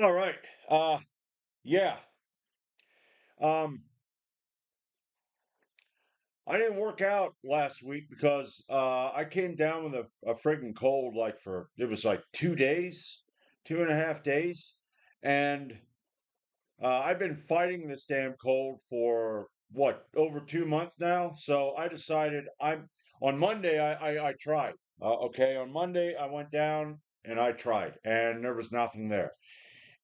All right. Yeah. Um, I didn't work out last week because I came down with a friggin' cold like for it was like 2 days, 2.5 days, and I've been fighting this damn cold for what over 2 months now. So I decided I'm on Monday. I tried. Okay, on Monday I went down and I tried, and there was nothing there,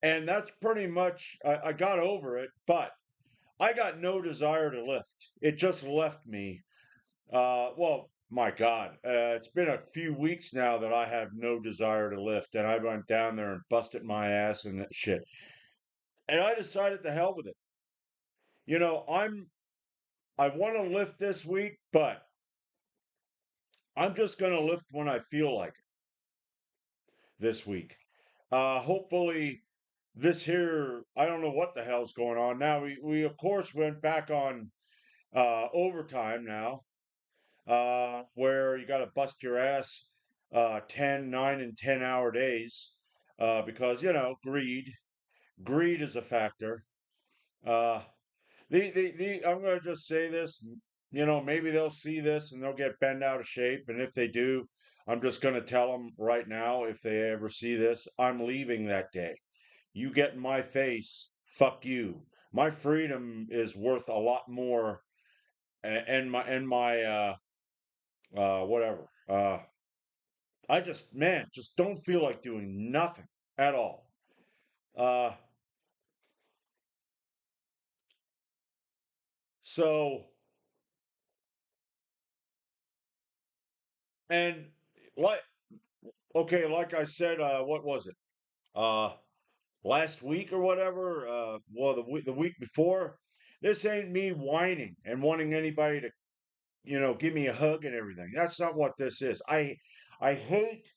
and that's pretty much I got over it, but. I got no desire to lift. It just left me. Well, my God, it's been a few weeks now that I have no desire to lift, and I went down there and busted my ass and that shit. And I decided to hell with it. You know, I want to lift this week, but I'm just going to lift when I feel like it this week. Hopefully, this here, I don't know what the hell's going on now. We of course went back on overtime now where you got to bust your ass 10, 9, and 10-hour days because, greed. Greed is a factor. Uh, I'm going to just say this. Maybe they'll see this and they'll get bent out of shape. And if they do, I'm just going to tell them right now if they ever see this, I'm leaving that day. You get in my face, fuck you. My freedom is worth a lot more, and my whatever. I just, man, just don't feel like doing nothing at all. Uh, so, and like, okay, like I said, what was it? Uh, Last week or whatever. Well, the week before. This ain't me whining and wanting anybody to, give me a hug and everything. That's not what this is. I hate,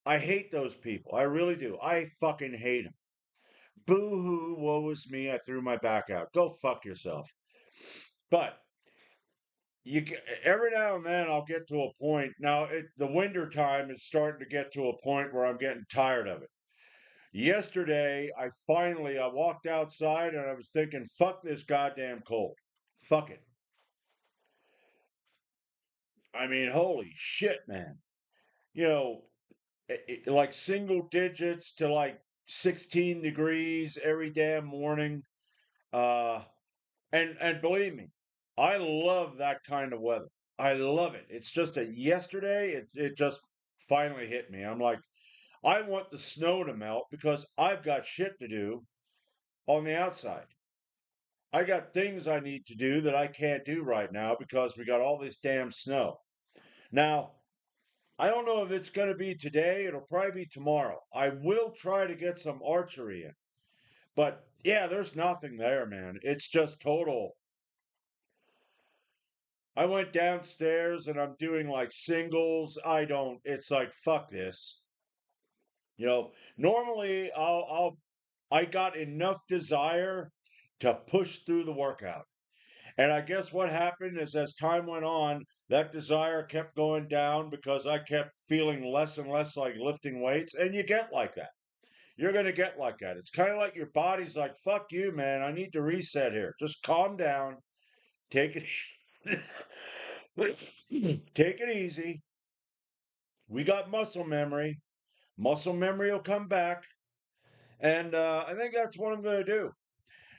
I hate those people. I really do. I fucking hate them. Boo hoo, woe is me. I threw my back out. Go fuck yourself. But every now and then I'll get to a point. Now the winter time is starting to get to a point where I'm getting tired of it. Yesterday, I walked outside and I was thinking, fuck this goddamn cold. Fuck it. I mean, holy shit, man. You know, like single digits to like 16 degrees every damn morning. Uh, and believe me, I love that kind of weather. I love it. It's just that yesterday it just finally hit me. I'm like, I want the snow to melt because I've got shit to do on the outside. I got things I need to do that I can't do right now because we got all this damn snow. Now, I don't know if it's going to be today. It'll probably be tomorrow. I will try to get some archery in. But yeah, there's nothing there, man. It's just total. I went downstairs and I'm doing like singles. It's like, fuck this. Normally I got enough desire to push through the workout. And I guess what happened is as time went on, that desire kept going down because I kept feeling less and less like lifting weights. And you get like that. You're going to get like that. It's kind of like your body's like, fuck you, man. I need to reset here. Just calm down. Take it. Take it easy. We got muscle memory. Muscle memory will come back. And I think that's what I'm going to do.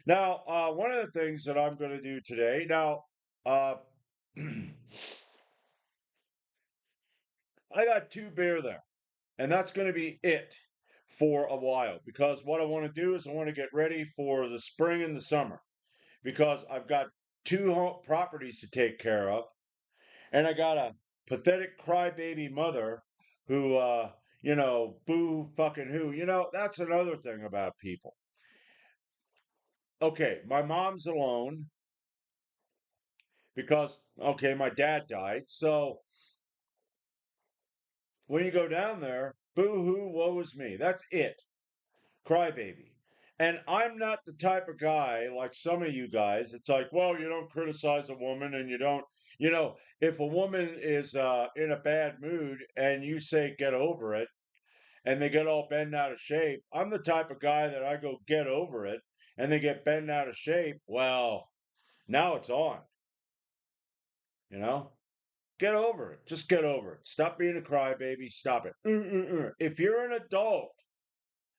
Now, one of the things that I'm going to do today, now, uh, I got two beer there, and that's going to be it for a while because what I want to do is I want to get ready for the spring and the summer because I've got two properties to take care of, and I got a pathetic crybaby mother who, boo fucking who. That's another thing about people. Okay, my mom's alone because, okay, my dad died. So when you go down there, boo hoo, woe is me. That's it. Crybaby. And I'm not the type of guy like some of you guys. It's like, well, you don't criticize a woman and you don't, if a woman is in a bad mood and you say get over it, and they get all bent out of shape. I'm the type of guy that I go get over it, and they get bent out of shape. Well, now it's on, you know? Get over it. Just get over it. Stop being a crybaby. Stop it. If you're an adult,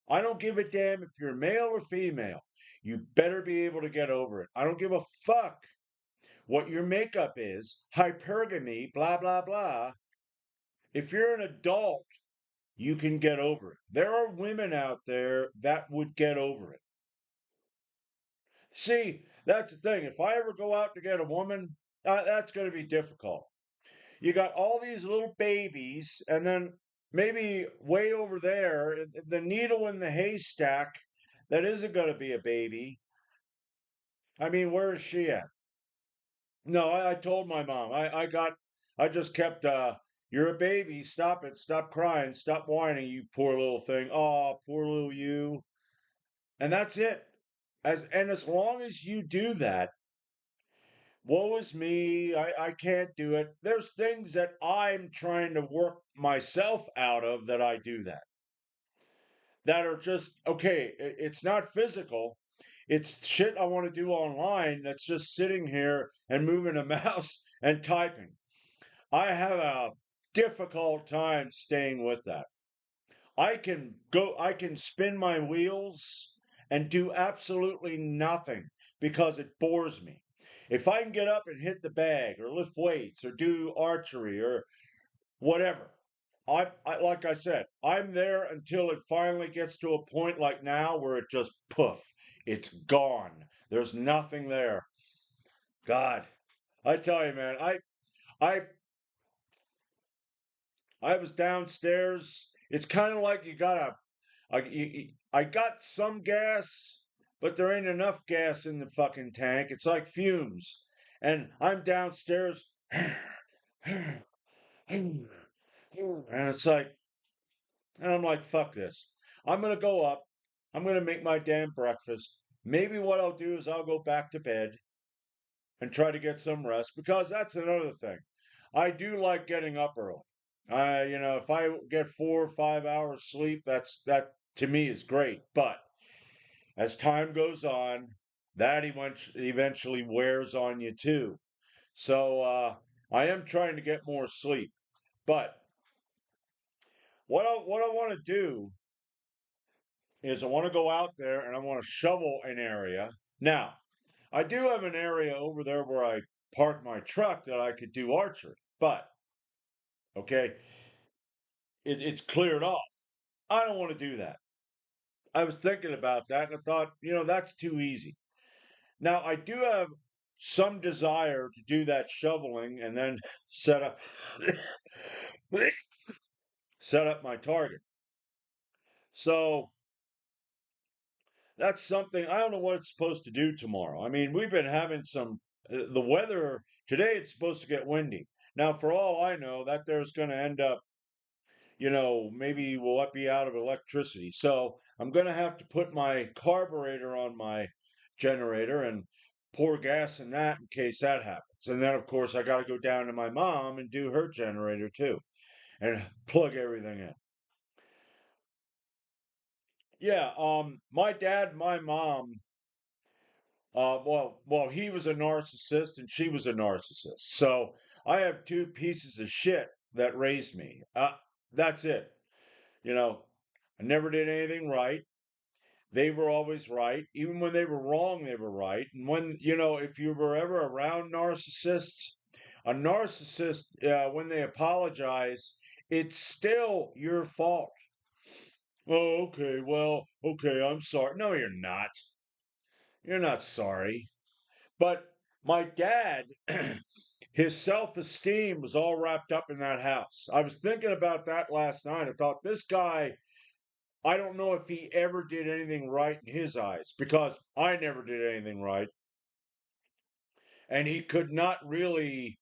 I don't give a damn if you're male or female. You better be able to get over it. I don't give a fuck what your makeup is, hypergamy, blah, blah, blah. If you're an adult, you can get over it. There are women out there that would get over it. See, that's the thing. If I ever go out to get a woman, that's going to be difficult. You got all these little babies, and then maybe way over there, the needle in the haystack that isn't going to be a baby. I mean, where is she at? No, I told my mom. I just kept, you're a baby. Stop it. Stop crying. Stop whining, you poor little thing. Oh, poor little you. And that's it. And as long as you do that, woe is me. I can't do it. There's things that I'm trying to work myself out of that I do that are just, okay, it's not physical. It's shit I want to do online that's just sitting here and moving a mouse and typing. I have a difficult time staying with that. I can spin my wheels and do absolutely nothing because it bores me. If I can get up and hit the bag or lift weights or do archery or whatever, like I said, I'm there until it finally gets to a point like now where it just poof, it's gone. There's nothing there. God, I tell you, man, I I was downstairs. It's kind of like you got I got some gas, but there ain't enough gas in the fucking tank. It's like fumes. And I'm downstairs, and it's like, and I'm like, fuck this. I'm gonna go up. I'm gonna make my damn breakfast. Maybe what I'll do is I'll go back to bed and try to get some rest because that's another thing. I do like getting up early. If I get 4 or 5 hours sleep, that to me is great. But as time goes on, that eventually wears on you too. So I am trying to get more sleep. But what I want to do is I want to go out there and I want to shovel an area. Now, I do have an area over there where I park my truck that I could do archery, but okay, it's cleared off. I don't want to do that. I was thinking about that and I thought, that's too easy. Now, I do have some desire to do that shoveling and then set up set up my target. So that's something I don't know what it's supposed to do tomorrow. I mean, we've been having the weather today, it's supposed to get windy. Now, for all I know, that there's going to end up, maybe we'll be out of electricity. So I'm going to have to put my carburetor on my generator and pour gas in that in case that happens. And then, of course, I got to go down to my mom and do her generator too and plug everything in. Yeah, my dad, my mom, well, he was a narcissist and she was a narcissist. So I have two pieces of shit that raised me. That's it. You know, I never did anything right. They were always right. Even when they were wrong, they were right. And if you were ever around narcissists, a narcissist, when they apologize, it's still your fault. Oh, okay. Well, okay. I'm sorry. No, you're not. You're not sorry. But my dad, his self esteem was all wrapped up in that house. I was thinking about that last night. I thought, this guy, I don't know if he ever did anything right in his eyes because I never did anything right. And he could not really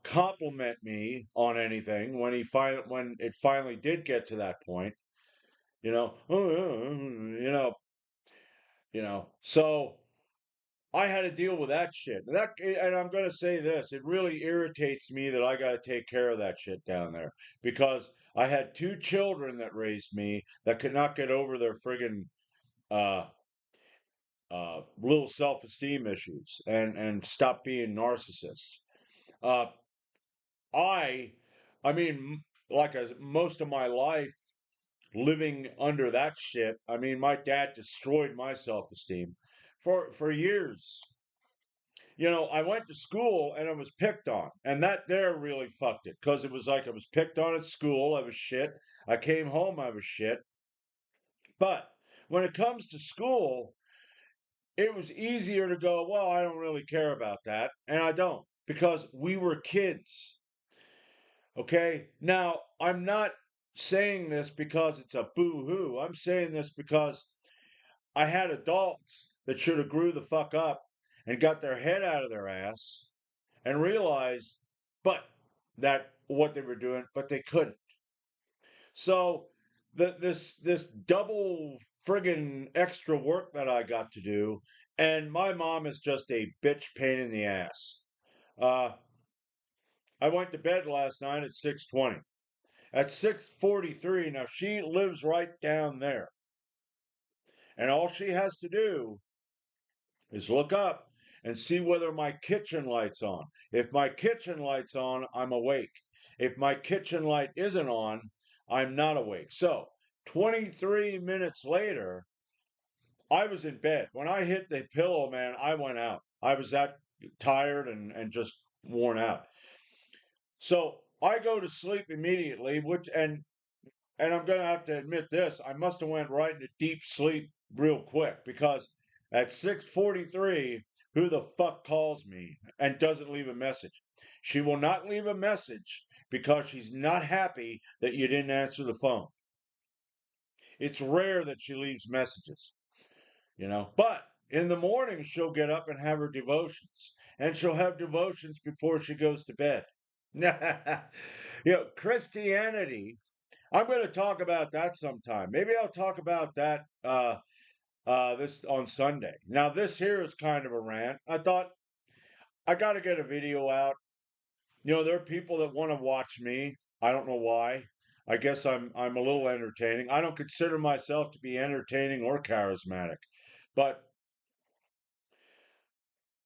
compliment me on anything when it finally did get to that point. Oh, so I had to deal with that shit. And I'm going to say this, it really irritates me that I got to take care of that shit down there because I had two children that raised me that could not get over their friggin' uh, little self-esteem issues and stop being narcissists. Uh, I, I mean, like most of my life living under that shit. I mean, my dad destroyed my self-esteem for years. I went to school and I was picked on, and that there really fucked it because it was like I was picked on at school. I was shit. I came home. I was shit. But when it comes to school, it was easier to go, well, I don't really care about that. And I don't because we were kids. Okay. Now, I'm not saying this because it's a boo hoo. I'm saying this because I had adults that should have grew the fuck up and got their head out of their ass and realized, but that what they were doing, but they couldn't. So this double friggin' extra work that I got to do, and my mom is just a bitch pain in the ass. Uh, I went to bed last night at 6:20. At 6:43, now she lives right down there, and all she has to do is look up and see whether my kitchen light's on. If my kitchen light's on, I'm awake. If my kitchen light isn't on, I'm not awake. So, 23 minutes later, I was in bed. When I hit the pillow, man, I went out. I was that tired and just worn out. So, I go to sleep immediately, and I'm going to have to admit this, I must have went right into deep sleep real quick because at 6:43, who the fuck calls me and doesn't leave a message? She will not leave a message because she's not happy that you didn't answer the phone. It's rare that she leaves messages. But in the morning, she'll get up and have her devotions, and she'll have devotions before she goes to bed. Christianity, I'm going to talk about that sometime. Maybe I'll talk about that this on Sunday. Now, this here is kind of a rant. I thought I got to get a video out. There are people that want to watch me. I don't know why. I guess I'm a little entertaining. I don't consider myself to be entertaining or charismatic, but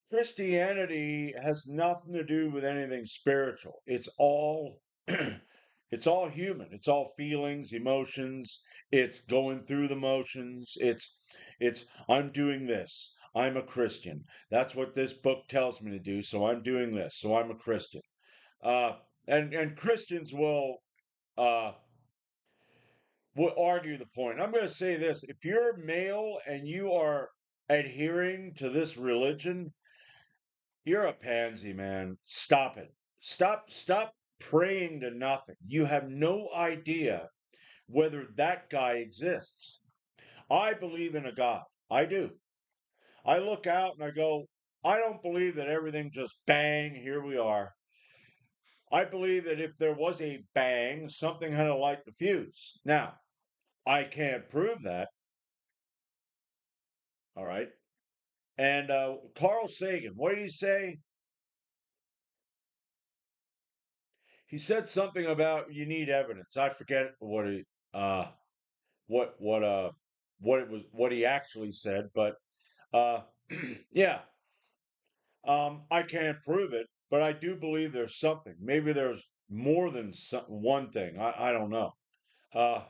Christianity has nothing to do with anything spiritual. It's all it's all human. It's all feelings, emotions. It's going through the motions. It's I'm doing this. I'm a Christian. That's what this book tells me to do, so I'm doing this. So I'm a Christian. Uh and Christians uh will argue the point. I'm going to say this, if you're male and you are adhering to this religion, you're a pansy, man. Stop it. Stop praying to nothing. You have no idea whether that guy exists. I believe in a God. I do. I look out and I go, I don't believe that everything just bang, here we are. I believe that if there was a bang, something had to light the fuse. Now, I can't prove that. All right. And Carl Sagan, what did he say? He said something about you need evidence. I forget uh what what uh what he actually said, but uh yeah, I can't prove it, but I do believe there's something. Maybe there's more than one thing. I don't know. Uh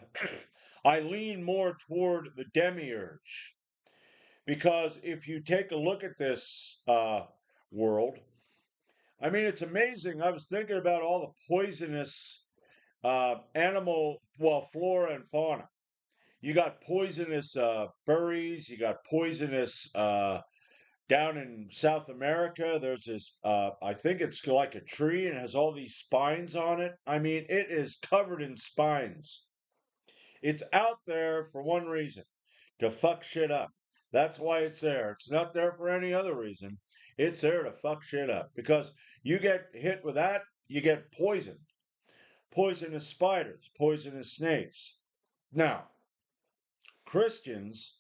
I lean more toward the demiurge because if you take a look at this world, I mean it's amazing. I was thinking about all the poisonous animal, well, flora and fauna. You got poisonous berries. You got poisonous down in South America. There's this, I think it's like a tree and it has all these spines on it. I mean, it is covered in spines. It's out there for one reason, to fuck shit up. That's why it's there. It's not there for any other reason. It's there to fuck shit up because you get hit with that, you get poisoned. Poisonous spiders, poisonous snakes. Now, Christians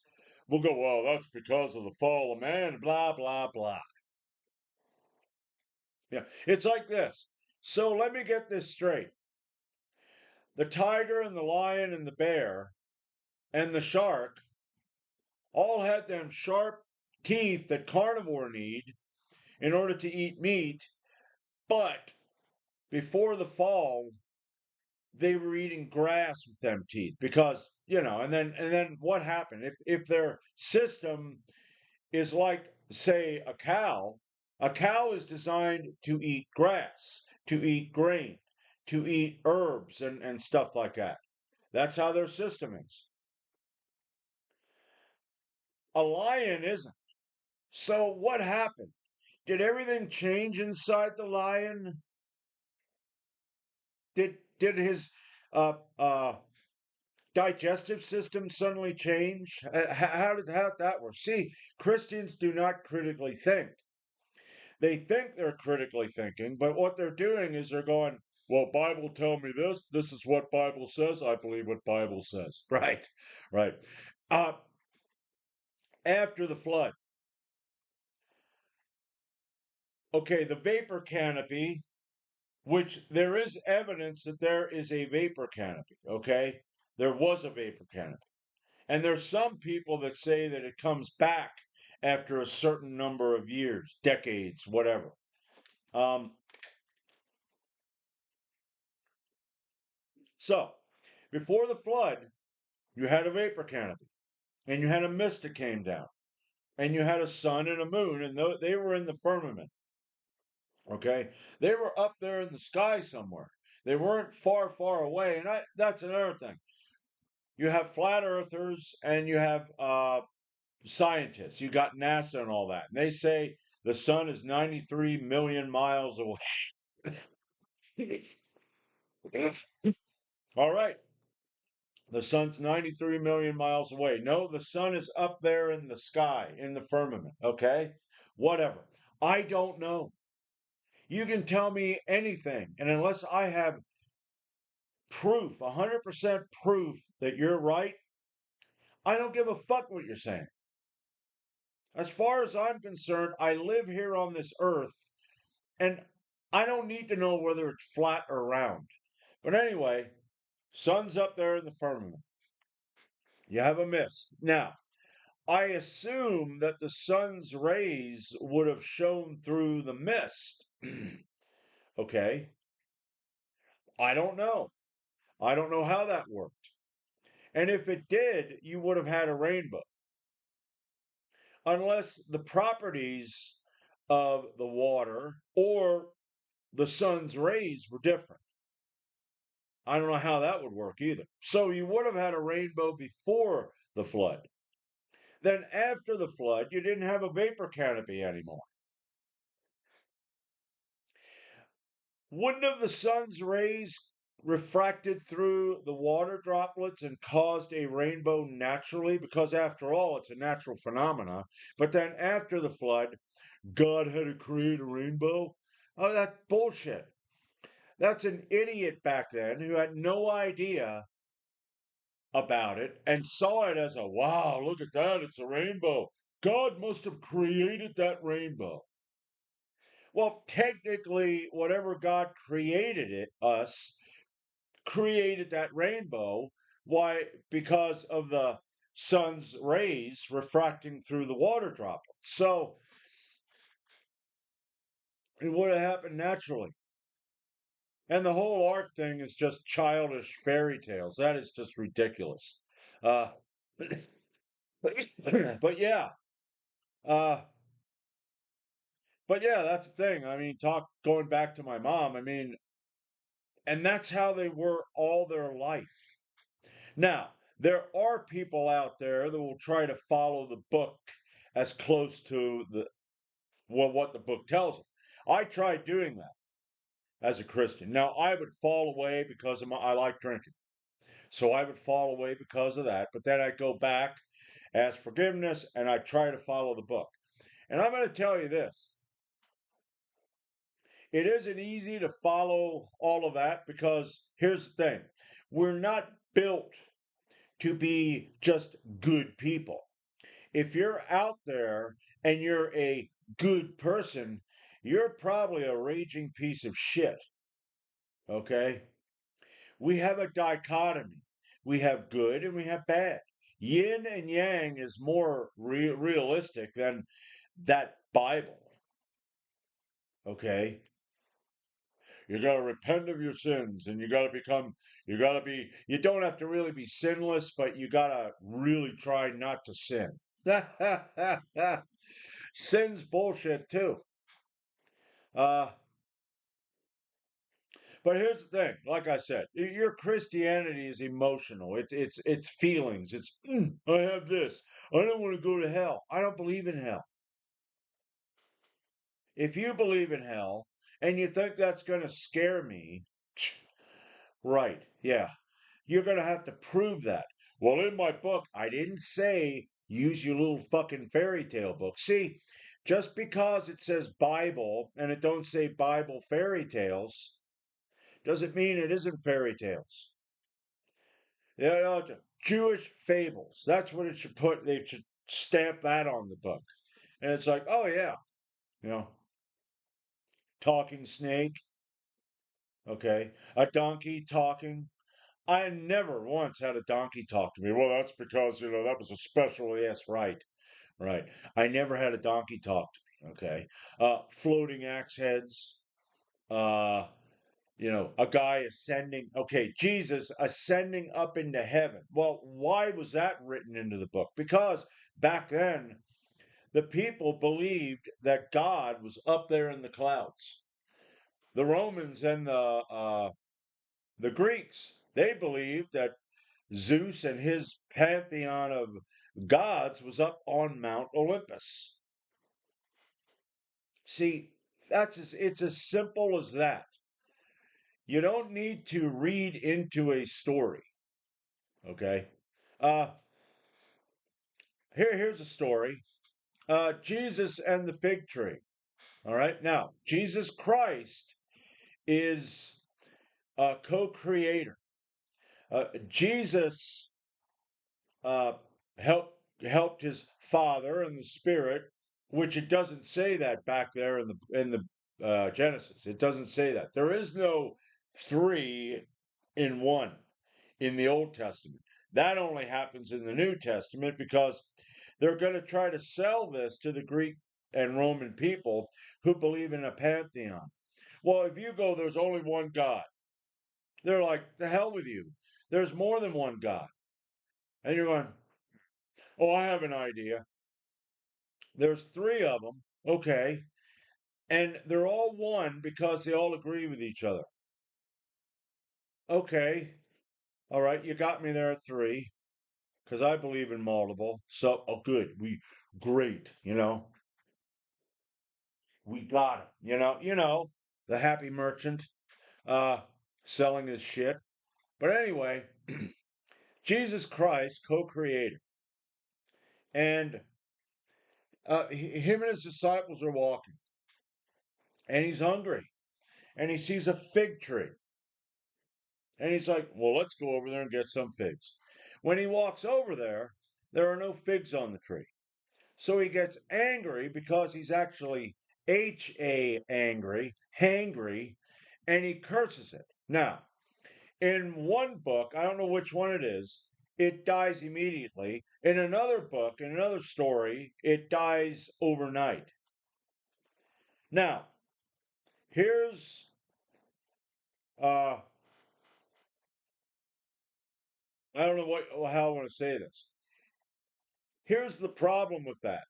will go, well, that's because of the fall of man, blah, blah, blah. Yeah, it's like this. So let me get this straight. the tiger and the lion and the bear and the shark all had them sharp teeth that carnivore need in order to eat meat, but before the fall, they were eating grass with them teeth because, and then what happened? If their system is like, say, a cow is designed to eat grass, to eat grain, to eat herbs and stuff like that. That's how their system is. A lion isn't. So what happened? Did everything change inside the lion? Did his uh, uh, digestive system suddenly change? How did that work? See, Christians do not critically think. They think they're critically thinking, but what they're doing is they're going, well, Bible tell me this. This is what Bible says. I believe what Bible says. Right, right. Uh, After the flood, okay, the vapor canopy, which there is evidence that there is a vapor canopy, okay? There was a vapor canopy. And there's some people that say that it comes back after a certain number of years, decades, whatever. Um, so, before the flood, you had a vapor canopy, and you had a mist that came down, and you had a sun and a moon, and they were in the firmament. Okay, they were up there in the sky somewhere. They weren't far, far away, and that's another thing. You have flat earthers and you have scientists. You got NASA and all that, and they say the sun is 93 million miles away. All right, the sun's 93 million miles away. No, the sun is up there in the sky, in the firmament. Okay, whatever. I don't know. You can tell me anything, and unless I have proof, 100% proof that you're right, I don't give a fuck what you're saying. As far as I'm concerned, I live here on this earth and I don't need to know whether it's flat or round. But anyway, sun's up there in the firmament. You have a mist. Now, I assume that the sun's rays would have shone through the mist. Okay. I don't know. I don't know how that worked. And if it did, you would have had a rainbow. Unless the properties of the water or the sun's rays were different. I don't know how that would work either. So you would have had a rainbow before the flood. Then after the flood, you didn't have a vapor canopy anymore. Wouldn't have the sun's rays refracted through the water droplets and caused a rainbow naturally? Because after all, it's a natural phenomena. But then after the flood, God had to create a rainbow? Oh, that's bullshit. That's an idiot back then who had no idea about it and saw it as a wow, look at that, it's a rainbow. God must have created that rainbow. Well, technically, whatever God created us, created that rainbow. Why? Because of the sun's rays refracting through the water droplets. So it would have happened naturally. And the whole ark thing is just childish fairy tales. That is just ridiculous. Uh, but yeah, uh, but yeah, that's the thing. I mean, going back to my mom. I mean, and that's how they were all their life. Now, there are people out there that will try to follow the book as close to what the book tells them. I tried doing that as a Christian. Now, I would fall away because I like drinking. So I would fall away because of that. But then I'd go back, ask forgiveness, and I try to follow the book. And I'm going to tell you this, it isn't easy to follow all of that because here's the thing, we're not built to be just good people. If you're out there and you're a good person, you're probably a raging piece of shit. Okay? We have a dichotomy. We have good and we have bad. Yin and yang is more realistic than that Bible. Okay? You got to repent of your sins and you got to become, you don't have to really be sinless, but you got to really try not to sin. Sin's bullshit too. Uh, but here's the thing. Like I said, your Christianity is emotional. It's feelings. It's I have this. I don't want to go to hell. I don't believe in hell. If you believe in hell and you think that's going to scare me, right? Yeah, you're going to have to prove that. Well, in my book, I didn't say use your little fucking fairy tale book. See, just because it says Bible and it don't say Bible fairy tales doesn't mean it isn't fairy tales. You know, Jewish fables. That's what it should put. They should stamp that on the book. And it's like, oh yeah, you know, talking snake. Okay, a donkey talking. I never once had a donkey talk to me. Well, that's because that was a special. Yes, right, right. I never had a donkey talk to me. Okay, floating axe heads. Uh, a guy ascending. Okay, Jesus ascending up into heaven. Well, why was that written into the book? Because back then, the people believed that God was up there in the clouds. The Romans and the Greeks, they believed that Zeus and his pantheon of gods was up on Mount Olympus. See, it's as simple as that. You don't need to read into a story. Okay. Uh, here's a story. Jesus and the fig tree. All right. Now, Jesus Christ is a co-creator. Jesus uh, helped his Father and the Spirit, which it doesn't say that back there in the Genesis. It doesn't say that. There is no three in one in the Old Testament. That only happens in the New Testament because they're going to try to sell this to the Greek and Roman people who believe in a pantheon. Well, if you go, there's only one God. They're like, the hell with you. There's more than one God. And you're going, oh, I have an idea. There's three of them. Okay. And they're all one because they all agree with each other. Okay. All right. You got me there at three because I believe in multiple. So, oh, good. Great. We got it. The happy merchant, uh, selling his shit. But anyway, Jesus Christ, co-creator. And him and his disciples are walking. And he's hungry. And he sees a fig tree. And he's like, well, let's go over there and get some figs. When he walks over there are no figs on the tree. So he gets angry because he's actually angry, hangry, and he curses it. Now, in one book, I don't know which one it is, it dies immediately. In another book, in another story, it dies overnight. Now, here's uh I don't know how I want to say this. Here's the problem with that.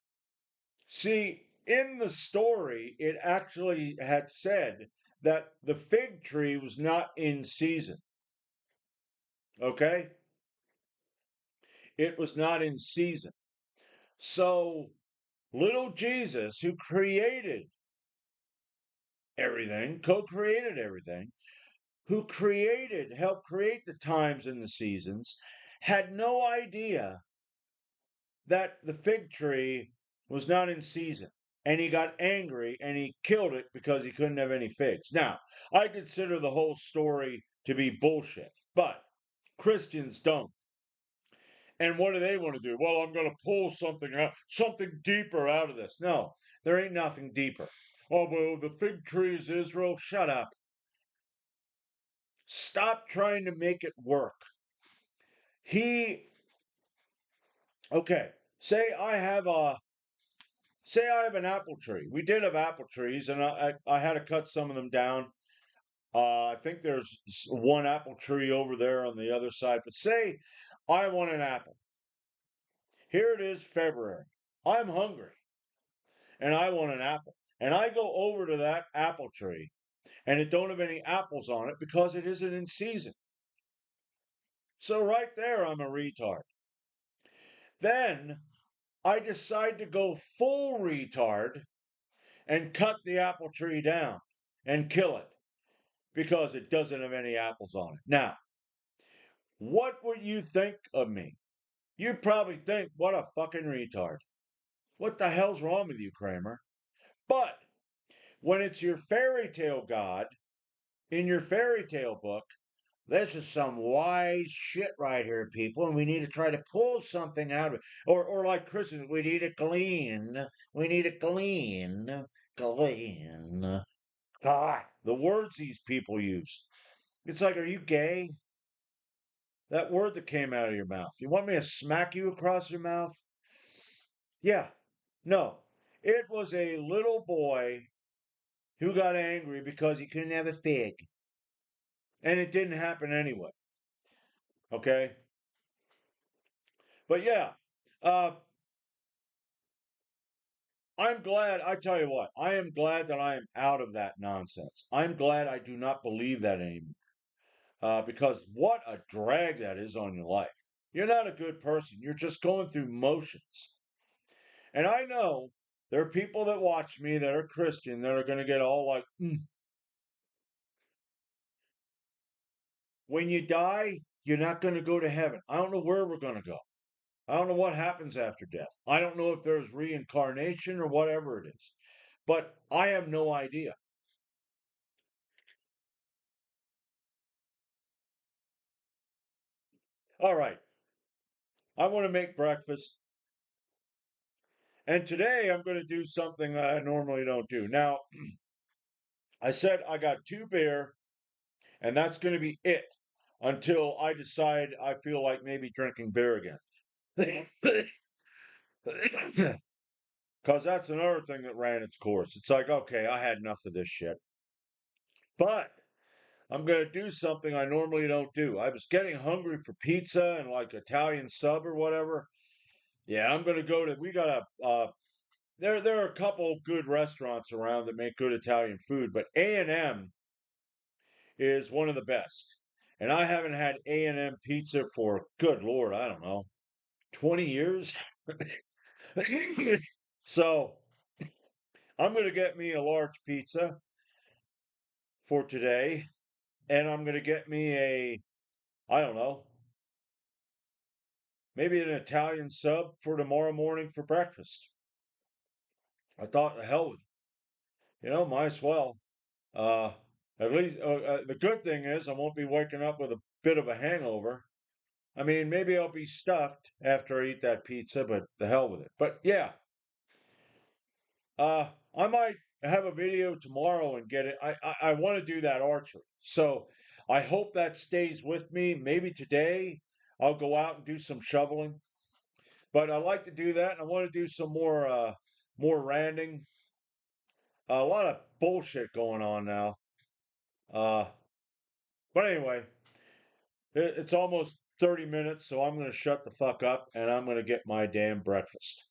See, in the story, it actually had said that the fig tree was not in season. Okay? It was not in season. So, little Jesus, who created everything, co created everything, who helped create the times and the seasons, had no idea that the fig tree was not in season. And he got angry and he killed it because he couldn't have any figs. Now, I consider the whole story to be bullshit, but Christians don't. And what do they want to do? Well, I'm going to pull something out, something deeper out of this. No, there ain't nothing deeper. Oh, well, the fig tree is Israel. Shut up. Stop trying to make it work. He, okay, say I have an apple tree. We did have apple trees, and I had to cut some of them down. I think there's one apple tree over there on the other side. But say I want an apple. Here it is, February. I'm hungry, and I want an apple. And I go over to that apple tree, and it don't have any apples on it because it isn't in season. So right there, I'm a retard. Then I decide to go full retard and cut the apple tree down and kill it because it doesn't have any apples on it. Now, what would you think of me? You'd probably think, what a fucking retard. What the hell's wrong with you, Kramer? But when it's your fairy tale god in your fairy tale book, this is some wise shit right here, people, and we need to try to pull something out of it. Or like Christians, we need to clean. We need to clean. Clean. Ah, the words these people use. It's like, are you gay? That word that came out of your mouth. You want me to smack you across your mouth? Yeah. No. It was a little boy who got angry because he couldn't have a fig. And it didn't happen anyway. Okay? But yeah. Uh, I'm glad, I tell you what, I am glad that I am out of that nonsense. I'm glad I do not believe that anymore. Because what a drag that is on your life. You're not a good person. You're just going through motions. And I know there are people that watch me that are Christian that are going to get all like, when you die, you're not going to go to heaven. I don't know where we're going to go. I don't know what happens after death. I don't know if there's reincarnation or whatever it is. But I have no idea. All right. I want to make breakfast. And today I'm going to do something that I normally don't do. Now, I said I got two beer, and that's going to be it until I decide I feel like maybe drinking beer again. Because that's another thing that ran its course. It's like, okay, I had enough of this shit. But I'm going to do something I normally don't do. I was getting hungry for pizza and like Italian sub or whatever. Yeah, I'm going to go to, we got there are a couple good restaurants around that make good Italian food, but A&M is one of the best. And I haven't had A&M pizza for, good Lord, I don't know, 20 years. So I'm going to get me a large pizza for today, and I'm going to get me I don't know, maybe an Italian sub for tomorrow morning for breakfast. I thought, the hell with it. Might as well. Uh, at least the good thing is I won't be waking up with a bit of a hangover. I mean, maybe I'll be stuffed after I eat that pizza, but the hell with it. But yeah, I might have a video tomorrow and get it. I want to do that archery. So I hope that stays with me. Maybe today I'll go out and do some shoveling. But I like to do that, and I want to do some more randing. A lot of bullshit going on now. Uh, but anyway, it's almost 30 minutes, so I'm going to shut the fuck up and I'm going to get my damn breakfast.